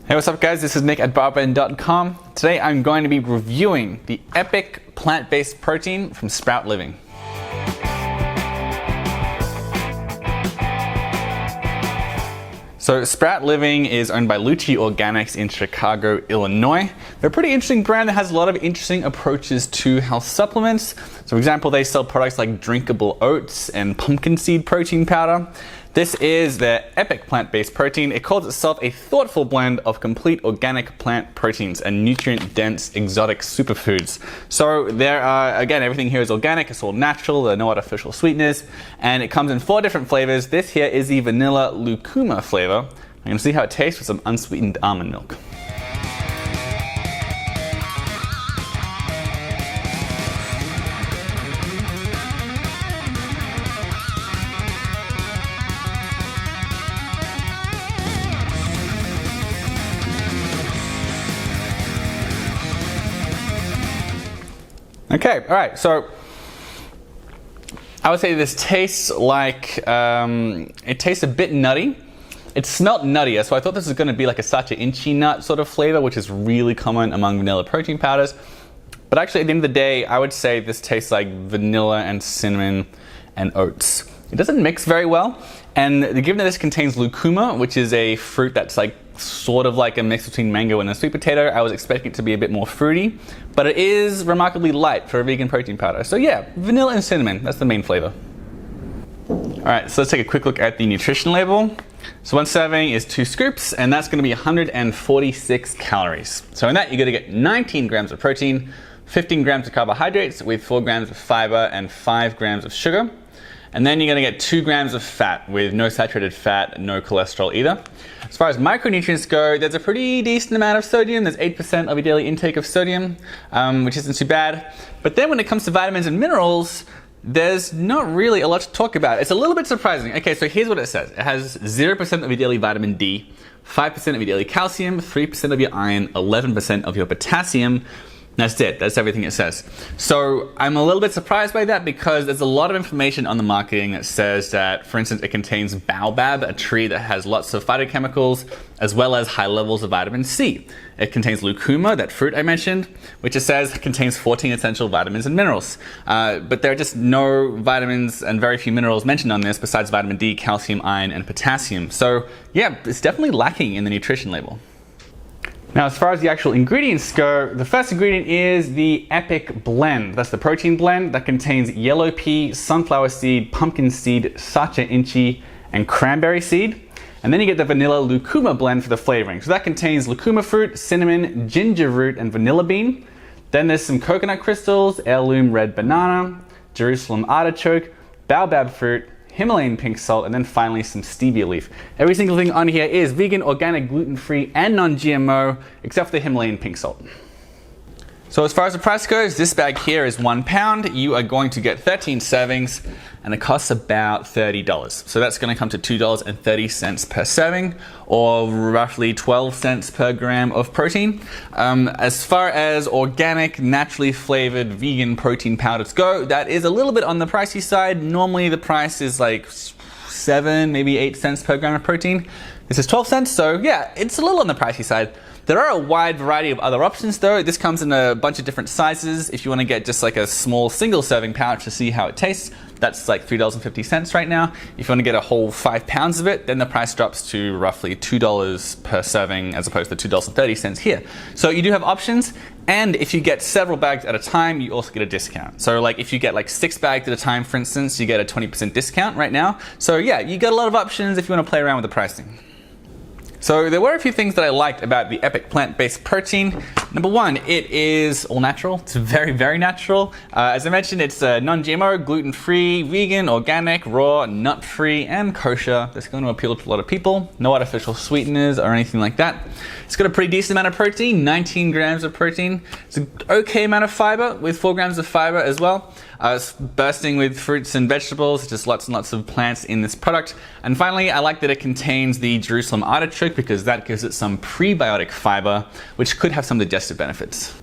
Hey, what's up guys? This is Nick at BarBend.com. Today I'm going to be reviewing the epic plant-based protein from Sprout Living. So Sprout Living is owned by Lucci Organics in Chicago, Illinois. They're a pretty interesting brand that has a lot of interesting approaches to health supplements. So for example, they sell products like drinkable oats and pumpkin seed protein powder. This is their epic plant-based protein. It calls itself a thoughtful blend of complete organic plant proteins and nutrient-dense exotic superfoods. So there are, again, everything here is organic, it's all natural, there are no artificial sweeteners, and it comes in 4 different flavors. This here is the vanilla lucuma flavor. I'm gonna see how it tastes with some unsweetened almond milk. Okay, all right, so I would say this tastes like, it tastes a bit nutty. It smelled nuttier, so I thought this was going to be like a sacha inchi nut sort of flavor, which is really common among vanilla protein powders. But actually at the end of the day, I would say this tastes like vanilla and cinnamon and oats. It doesn't mix very well, and given that this contains lucuma, which is a fruit that's like sort of like a mix between mango and a sweet potato, I was expecting it to be a bit more fruity, but it is remarkably light for a vegan protein powder. So yeah, vanilla and cinnamon, that's the main flavor. Alright, so let's take a quick look at the nutrition label. So one serving is 2 scoops, and that's going to be 146 calories. So in that you're going to get 19 grams of protein, 15 grams of carbohydrates with 4 grams of fiber and 5 grams of sugar. And then you're going to get 2 grams of fat with no saturated fat, no cholesterol either. As far as micronutrients go, there's a pretty decent amount of sodium. There's 8% of your daily intake of sodium, which isn't too bad. But then when it comes to vitamins and minerals, there's not really a lot to talk about. It's a little bit surprising. Okay, so here's what it says. It has 0% of your daily vitamin D, 5% of your daily calcium, 3% of your iron, 11% of your potassium. That's it. That's everything it says. So I'm a little bit surprised by that because there's a lot of information on the marketing that says that, for instance, it contains baobab, a tree that has lots of phytochemicals, as well as high levels of vitamin C. It contains lucuma, that fruit I mentioned, which it says contains 14 essential vitamins and minerals. But there are just no vitamins and very few minerals mentioned on this besides vitamin D, calcium, iron, and potassium. So yeah, it's definitely lacking in the nutrition label. Now, as far as the actual ingredients go, the first ingredient is the Epic Blend. That's the protein blend that contains yellow pea, sunflower seed, pumpkin seed, sacha inchi, and cranberry seed. And then you get the vanilla lucuma blend for the flavoring. So that contains lucuma fruit, cinnamon, ginger root, and vanilla bean. Then there's some coconut crystals, heirloom red banana, Jerusalem artichoke, baobab fruit, Himalayan pink salt, and then finally some stevia leaf. Every single thing on here is vegan, organic, gluten-free, and non-GMO, except for the Himalayan pink salt. So as far as the price goes, this bag here is £1. You are going to get 13 servings, and it costs about $30. So that's going to come to $2.30 per serving, or roughly 12 cents per gram of protein. As far as organic, naturally flavored vegan protein powders go, that is a little bit on the pricey side. Normally the price is like 7, maybe 8 cents per gram of protein. This is 12 cents, so yeah, it's a little on the pricey side. There are a wide variety of other options though. This comes in a bunch of different sizes. If you want to get just like a small single serving pouch to see how it tastes, that's like $3.50 right now. If you want to get a whole 5 pounds of it, then the price drops to roughly $2 per serving as opposed to $2.30 here. So you do have options, and if you get several bags at a time, you also get a discount. So like if you get like 6 bags at a time, for instance, you get a 20% discount right now. So yeah, you got a lot of options if you want to play around with the pricing. So there were a few things that I liked about the Epic plant-based protein. Number one, it is all natural. It's very, very natural. As I mentioned, it's non-GMO, gluten-free, vegan, organic, raw, nut-free, and kosher. That's going to appeal to a lot of people. No artificial sweeteners or anything like that. It's got a pretty decent amount of protein, 19 grams of protein. It's an okay amount of fiber, with 4 grams of fiber as well. It's bursting with fruits and vegetables, just lots and lots of plants in this product. And finally, I like that it contains the Jerusalem artichoke because that gives it some prebiotic fiber, which could have some digestive benefits.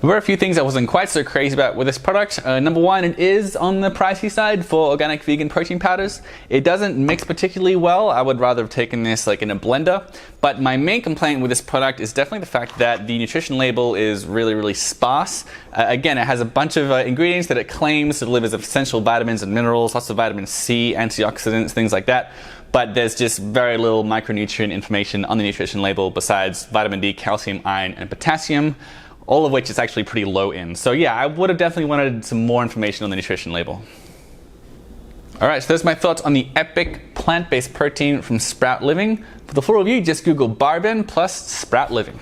There were a few things I wasn't quite so crazy about with this product. Number one, it is on the pricey side for organic vegan protein powders. It doesn't mix particularly well. I would rather have taken this like in a blender. But my main complaint with this product is definitely the fact that the nutrition label is really sparse. Again, it has a bunch of ingredients that it claims delivers essential vitamins and minerals, lots of vitamin C, antioxidants, things like that. But there's just very little micronutrient information on the nutrition label besides vitamin D, calcium, iron, and potassium, all of which is actually pretty low in. So yeah, I would have definitely wanted some more information on the nutrition label. Alright, so those are my thoughts on the Epic plant-based protein from Sprout Living. For the full review, just Google BarBend plus Sprout Living.